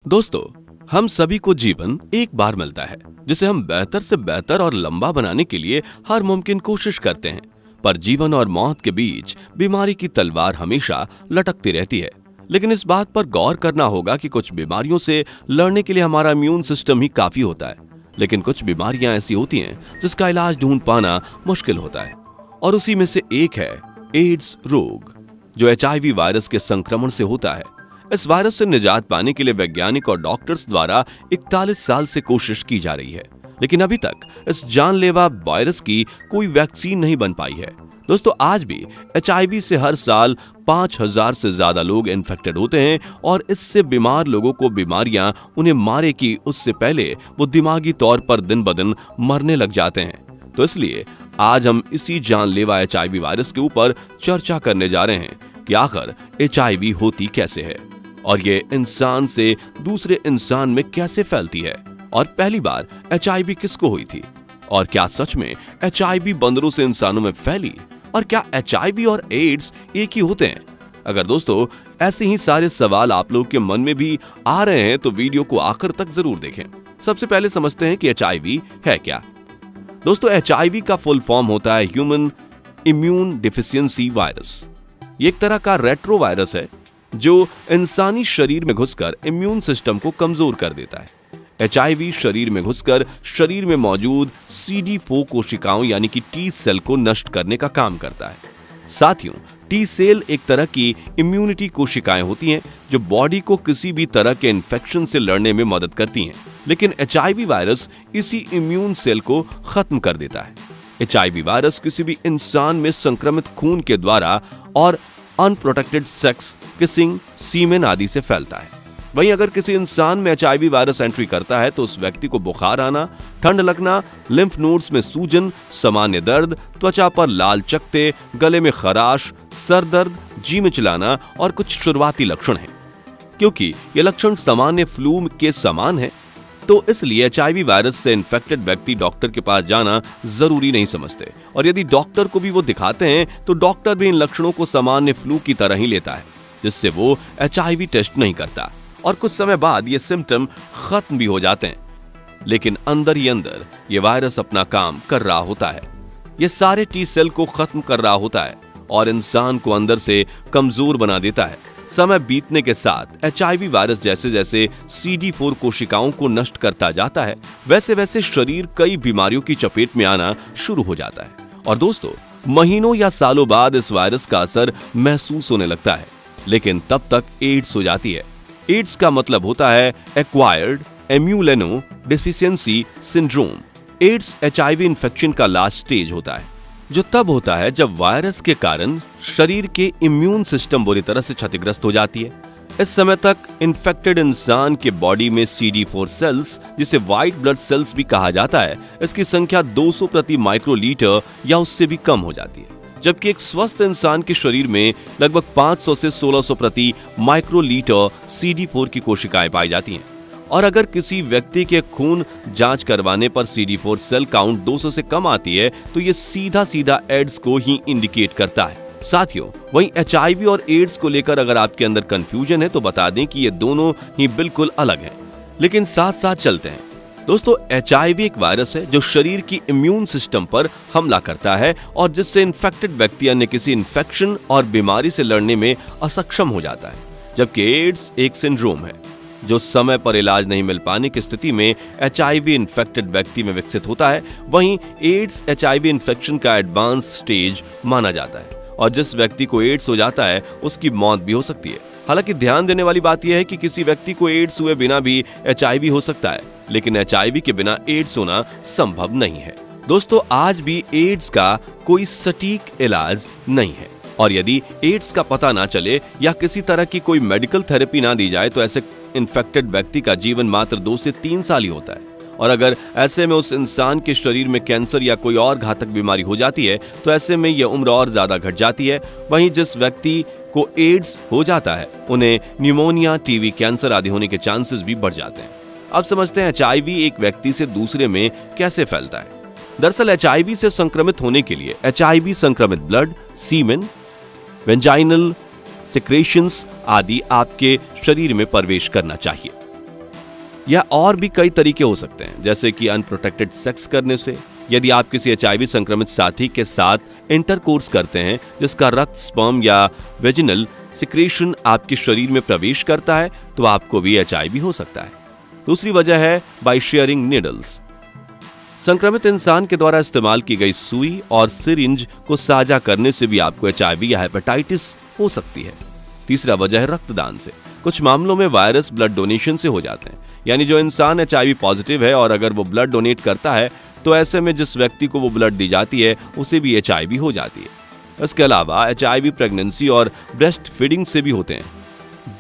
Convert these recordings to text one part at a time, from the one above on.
दोस्तों, हम सभी को जीवन एक बार मिलता है जिसे हम बेहतर से बेहतर और लंबा बनाने के लिए हर मुमकिन कोशिश करते हैं। पर जीवन और मौत के बीच बीमारी की तलवार हमेशा लटकती रहती है। लेकिन इस बात पर गौर करना होगा कि कुछ बीमारियों से लड़ने के लिए हमारा इम्यून सिस्टम ही काफी होता है, लेकिन कुछ बीमारियां ऐसी होती हैं जिसका इलाज ढूंढ पाना मुश्किल होता है। और उसी में से एक है एड्स रोग, जो HIV वायरस के संक्रमण से होता है। इस वायरस से निजात पाने के लिए वैज्ञानिक और डॉक्टर्स द्वारा 41 साल से कोशिश की जा रही है, लेकिन अभी तक इस जानलेवा वायरस की कोई वैक्सीन नहीं बन पाई है। दोस्तों, आज भी HIV से हर साल 5000 से ज्यादा लोग इन्फेक्टेड होते हैं और इससे बीमार लोगों को बीमारियां उन्हें मारे कि उससे पहले वो दिमागी तौर पर दिन ब दिन मरने लग जाते हैं। तो इसलिए आज हम इसी जानलेवा HIV वायरस के ऊपर चर्चा करने जा रहे हैं कि आखिर HIV होती कैसे है और ये इंसान से दूसरे इंसान में कैसे फैलती है, और पहली बार HIV किसको हुई थी, और क्या सच में HIV बंदरों से इंसानों में फैली, और क्या HIV और एड्स एक ही होते हैं। अगर दोस्तों ऐसे ही सारे सवाल आप लोगों के मन में भी आ रहे हैं तो वीडियो को आखिर तक जरूर देखें। सबसे पहले समझते हैं कि HIV है क्या। दोस्तों, HIV का फुल फॉर्म होता है ह्यूमन इम्यून डिफिशियंसी वायरस। ये एक तरह का रेट्रो वायरस है जो इंसानी शरीर में घुसकर इम्यून सिस्टम को कमजोर कर देता है। HIV शरीर में घुसकर शरीर में मौजूद CD4 कोशिकाओं यानी कि T सेल को नष्ट करने का काम करता है। साथियों, T सेल एक तरह की इम्यूनिटी कोशिकाएं होती हैं जो बॉडी को किसी भी तरह के इन्फेक्शन से लड़ने में मदद करती हैं, लेकिन HIV वायरस इसी इम्यून सेल को खत्म कर देता है। HIV वायरस किसी भी इंसान में संक्रमित खून के द्वारा और अनप्रोटेक्टेड सेक्स, किसिंग, सीमेन आदि से फैलता है। वहीं अगर किसी इंसान में HIV वायरस एंट्री करता है तो उस व्यक्ति को बुखार आना, ठंड लगना, लिम्फ नोड्स में सूजन, सामान्य दर्द, त्वचा पर लाल चकत्ते, गले में खराश, सर दर्द, जी मिचलाना और कुछ शुरुआती लक्षण हैं। क्योंकि ये लक्षण सामान्य फ्लू के समान है, तो इसलिए HIV वायरस से इन्फेक्टेड व्यक्ति डॉक्टर के पास जाना जरूरी नहीं समझते, और यदि डॉक्टर को भी वो दिखाते हैं तो डॉक्टर भी इन लक्षणों को सामान्य फ्लू की तरह ही लेता है, जिससे वो HIV टेस्ट नहीं करता और कुछ समय बाद ये सिम्टम खत्म भी हो जाते हैं। लेकिन अंदर ही अंदर ये वायरस अपना काम कर रहा होता है। ये सारे T सेल को खत्म कर रहा होता है और इंसान को अंदर से कमजोर बना देता है। समय बीतने के साथ HIV वायरस जैसे जैसे CD4 कोशिकाओं को नष्ट करता जाता है, वैसे वैसे शरीर कई बीमारियों की चपेट में आना शुरू हो जाता है। और दोस्तों, महीनों या सालों बाद इस वायरस का असर महसूस होने लगता है, लेकिन तब तक एड्स हो जाती है। एड्स का मतलब होता है acquired immunodeficiency syndrome. AIDS HIV infection का लास्ट स्टेज होता है, जो तब होता है जब वायरस के कारण शरीर के इम्यून सिस्टम बुरी तरह से क्षतिग्रस्त हो जाती है। इस समय तक इन्फेक्टेड इंसान के बॉडी में CD4 सेल्स, जिसे व्हाइट ब्लड सेल्स भी कहा जाता है, इसकी संख्या 200 प्रति माइक्रोलीटर या उससे भी कम हो जाती है, जबकि एक स्वस्थ इंसान के शरीर में लगभग 500 से 1600 प्रति माइक्रोलीटर CD4 की कोशिकाएं पाई जाती हैं। और अगर किसी व्यक्ति के खून जांच करवाने पर CD4 सेल काउंट 200 से कम आती है तो ये सीधा सीधा एड्स को ही इंडिकेट करता है। साथियों, वहीं HIV और एड्स को लेकर अगर आपके अंदर कंफ्यूजन है तो बता दें कि ये दोनों ही बिल्कुल अलग हैं, लेकिन साथ साथ चलते हैं। दोस्तों, HIV एक वायरस है जो शरीर की इम्यून सिस्टम पर हमला करता है और जिससे इन्फेक्टेड व्यक्ति अन्य किसी इन्फेक्शन और बीमारी से लड़ने में असक्षम हो जाता है, जबकि एड्स एक सिंड्रोम है जो समय पर इलाज नहीं मिल पाने की स्थिति में HIV इन्फेक्टेड व्यक्ति में विकसित होता है। वहीं एड्स HIV इन्फेक्शन का एडवांस स्टेज माना जाता है और जिस व्यक्ति को एड्स हो जाता है उसकी मौत भी हो सकती है। हालांकि ध्यान देने वाली बात यह है कि किसी व्यक्ति को एड्स हुए बिना भी HIV हो सकता है, लेकिन HIV के बिना एड्स होना संभव नहीं है। दोस्तों, आज भी एड्स का कोई सटीक इलाज नहीं है, और यदि एड्स का पता ना चले या किसी तरह की कोई मेडिकल थेरेपी ना दी जाए तो ऐसे इन्फेक्टेड व्यक्ति का जीवन मात्र 2 से 3 साल ही होता है। और अगर ऐसे में उस इंसान के शरीर में कैंसर या कोई और घातक बीमारी हो जाती है तो ऐसे में यह उम्र और ज्यादा घट जाती है। वहीं जिस व्यक्ति को एड्स हो जाता है उन्हें न्यूमोनिया, टीबी, कैंसर आदि होने के चांसेस भी बढ़ जाते हैं। अब समझते हैं HIV एक व्यक्ति से दूसरे में कैसे फैलता है। दरअसल HIV से संक्रमित होने के लिए HIV संक्रमित ब्लड, सीमेन, वेजाइनल सिक्रेशंस आदि आपके शरीर में प्रवेश करना चाहिए। या और भी कई तरीके हो सकते हैं, जैसे कि अनप्रोटेक्टेड सेक्स करने से। यदि आप किसी एचआईवी संक्रमित साथी के साथ इंटरकोर्स करते हैं जिसका रक्त, स्पर्म या वेजिनल सिक्रेशन आपके शरीर में प्रवेश करता है, तो आपको भी एचआईवी हो सकता है। दूसरी वजह है बाय शेयरिंग नीडल्स। संक्रमित इंसान के द्वारा इस्तेमाल की गई सुई और सिरिंज को साझा करने से भी आपको एचआईवी या हेपेटाइटिस हो सकती है। तीसरा वजह है रक्तदान से। कुछ मामलों में वायरस ब्लड डोनेशन से हो जाते हैं, यानी जो इंसान एचआईवी पॉजिटिव है और अगर वो ब्लड डोनेट करता है तो ऐसे में जिस व्यक्ति को वो ब्लड दी जाती है उसे भी एचआईवी हो जाती है। इसके अलावा एचआईवी प्रेगनेंसी और ब्रेस्ट फीडिंग से भी होते हैं,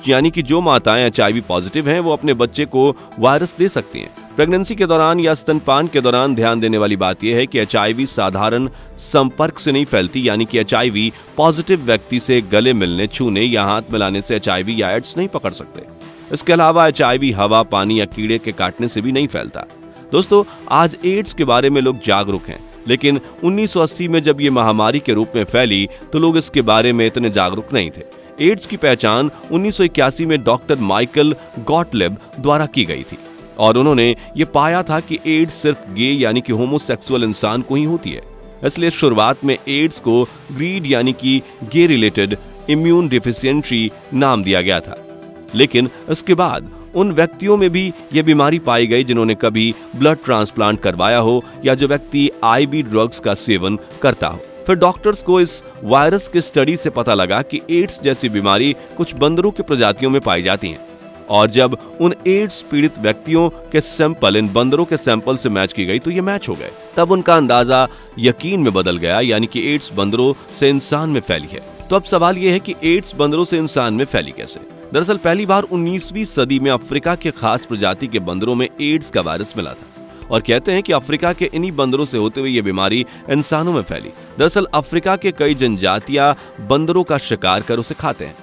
यानी कि जो माताएं एचआईवी पॉजिटिव हैं वो अपने बच्चे को वायरस दे सकती हैं। प्रेगनेंसी के दौरान या स्तनपान के दौरान ध्यान देने वाली बात यह है कि एचआईवी साधारण संपर्क से नहीं फैलती, यानी कि एचआईवी पॉजिटिव व्यक्ति से गले मिलने, छूने या हाथ मिलाने से एचआईवी या एड्स नहीं पकड़ सकते। इसके अलावा एचआईवी हवा, पानी या कीड़े के काटने से भी नहीं फैलता। दोस्तों, आज एड्स के बारे में लोग जागरूक हैं, लेकिन 1980 में जब ये महामारी के रूप में फैली तो लोग इसके बारे में इतने जागरूक नहीं थे। एड्स की पहचान 1981 में डॉक्टर माइकल गॉटलिब द्वारा की गई थी और उन्होंने ये पाया था कि एड्स सिर्फ गे यानी कि होमोसेक्सुअल इंसान को ही होती है। इसलिए शुरुआत में एड्स को ग्रीड यानी कि गे रिलेटेड इम्यून डिफिशियंसी नाम दिया गया था, लेकिन इसके बाद उन व्यक्तियों में भी ये बीमारी पाई गई जिन्होंने कभी ब्लड ट्रांसप्लांट करवाया हो या जो व्यक्ति आईवी ड्रग्स का सेवन करता हो। फिर डॉक्टर्स को इस वायरस के स्टडी से पता लगा कि एड्स जैसी बीमारी कुछ बंदरों की प्रजातियों में पाई जाती है, और जब उन एड्स पीड़ित व्यक्तियों के सैंपल इन बंदरों के सैंपल से मैच की गई तो ये मैच हो गए। तब उनका अंदाजा यकीन में बदल गया, यानी कि एड्स बंदरों से इंसान में फैली है। तो अब सवाल यह है कि एड्स बंदरों से इंसान में फैली कैसे? दरअसल पहली बार 19वीं सदी में अफ्रीका के खास प्रजाति के बंदरों में एड्स का वायरस मिला था, और कहते हैं कि अफ्रीका के इन्हीं बंदरों से होते हुए ये बीमारी इंसानों में फैली। दरअसल अफ्रीका के कई जनजातियां बंदरों का शिकार कर उसे खाते हैं,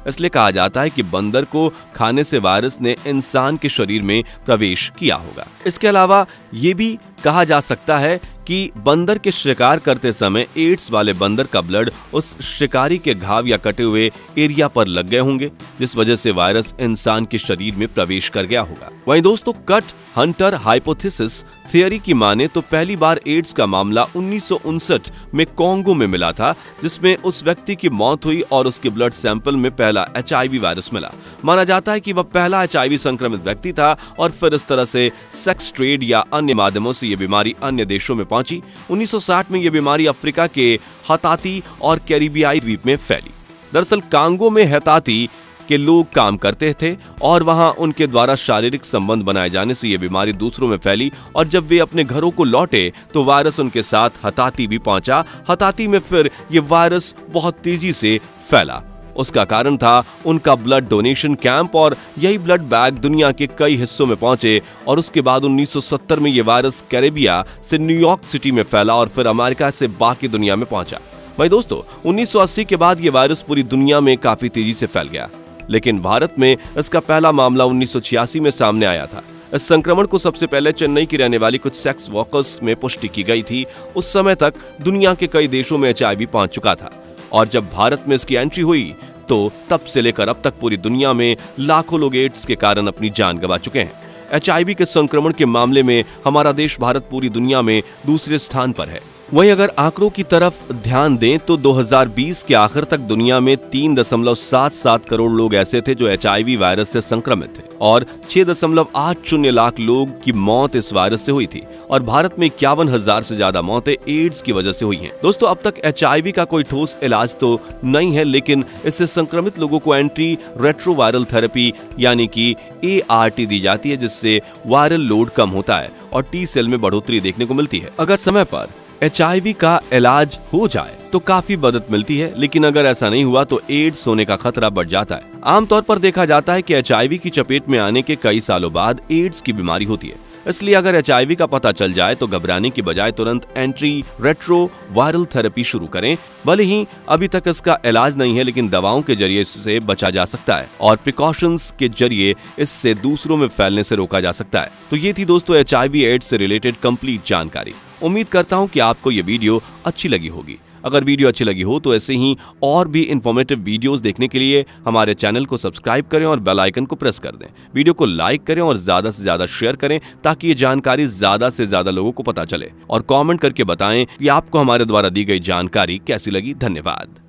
इसलिए कहा जाता है कि बंदर को खाने से वायरस ने इंसान के शरीर में प्रवेश किया होगा। इसके अलावा ये भी कहा जा सकता है कि बंदर के शिकार करते समय एड्स वाले बंदर का ब्लड उस शिकारी के घाव या कटे हुए एरिया पर लग गए होंगे, जिस वजह से वायरस इंसान के शरीर में प्रवेश कर गया होगा। वहीं दोस्तों, कट हंटर हाइपोथेसिस थियरी की माने तो पहली बार एड्स का मामला 1959 में कोंगो में मिला था, जिसमें उस व्यक्ति की मौत हुई और उसके ब्लड सैंपल में पहला एचआईवी वायरस मिला। माना जाता है कि वह पहला एचआईवी संक्रमित व्यक्ति था और फिर इस तरह से सेक्स ट्रेड या अन्य माध्यमों से ये बीमारी अन्य देशों में पहुंची। 1960 में ये बीमारी अफ्रीका के हताती और कैरिबियाई द्वीप में फैली। दरअसल कांगो में हताती के लोग काम करते थे और वहां उनके द्वारा शारीरिक संबंध बनाए जाने से ये बीमारी दूसरों में फैली, और जब वे अपने घरों को लौटे तो वायरस उनके साथ हताती भी पहुंचा। हताती में फिर ये वायरस बहुत तेजी से फैला। उसका कारण था उनका ब्लड डोनेशन कैंप, और यही ब्लड बैग दुनिया के कई हिस्सों में पहुंचे। और उसके बाद 1970 में यह वायरस कैरेबिया से न्यूयॉर्क सिटी में फैला और फिर अमेरिका से बाकी दुनिया में पहुंचा। भाई दोस्तों, 1980 के बाद यह वायरस पूरी दुनिया में काफी तेजी से फैल गया, लेकिन भारत में इसका पहला मामला 1986 में सामने आया था। इस संक्रमण को सबसे पहले चेन्नई की रहने वाली कुछ सेक्स वर्कर्स में पुष्टि की गई थी। उस समय तक दुनिया के कई देशों में एचआईवी पहुंच चुका था, और जब भारत में इसकी एंट्री हुई तो तब से लेकर अब तक पूरी दुनिया में लाखों लोग एड्स के कारण अपनी जान गंवा चुके हैं। एचआईवी के संक्रमण के मामले में हमारा देश भारत पूरी दुनिया में दूसरे स्थान पर है। वहीं अगर आंकड़ों की तरफ ध्यान दें तो 2020 के आखिर तक दुनिया में 3.77 करोड़ लोग ऐसे थे जो एचआईवी वायरस से संक्रमित थे, और 6.80 लाख लोग की मौत इस वायरस से हुई थी, और भारत में 51,000 से ज्यादा मौतें एड्स की वजह से हुई हैं। दोस्तों, अब तक एचआईवी का कोई ठोस इलाज तो नहीं है, लेकिन इससे संक्रमित लोगों को एंटी रेट्रोवायरल थेरेपी यानी कि ART दी जाती है, जिससे वायरल लोड कम होता है और टी सेल में बढ़ोतरी देखने को मिलती है। अगर समय पर एचआईवी का इलाज हो जाए तो काफी मदद मिलती है, लेकिन अगर ऐसा नहीं हुआ तो एड्स होने का खतरा बढ़ जाता है। आमतौर पर देखा जाता है कि एचआईवी की चपेट में आने के कई सालों बाद एड्स की बीमारी होती है। इसलिए अगर एचआईवी का पता चल जाए तो घबराने की बजाय तुरंत एंटी रेट्रोवायरल थेरेपी शुरू करें। भले ही अभी तक इसका इलाज नहीं है, लेकिन दवाओं के जरिए इससे बचा जा सकता है और प्रिकॉशंस के जरिए इससे दूसरों में फैलने से रोका जा सकता है। तो ये थी दोस्तों एचआईवी एड्स से रिलेटेड कंप्लीट जानकारी। उम्मीद करता हूँ कि आपको ये वीडियो अच्छी लगी होगी। अगर वीडियो अच्छी लगी हो तो ऐसे ही और भी इंफॉर्मेटिव वीडियोस देखने के लिए हमारे चैनल को सब्सक्राइब करें और बेल आइकन को प्रेस कर दें। वीडियो को लाइक करें और ज्यादा से ज्यादा शेयर करें ताकि ये जानकारी ज्यादा से ज्यादा लोगों को पता चले, और कमेंट करके बताएं कि आपको हमारे द्वारा दी गई जानकारी कैसी लगी। धन्यवाद।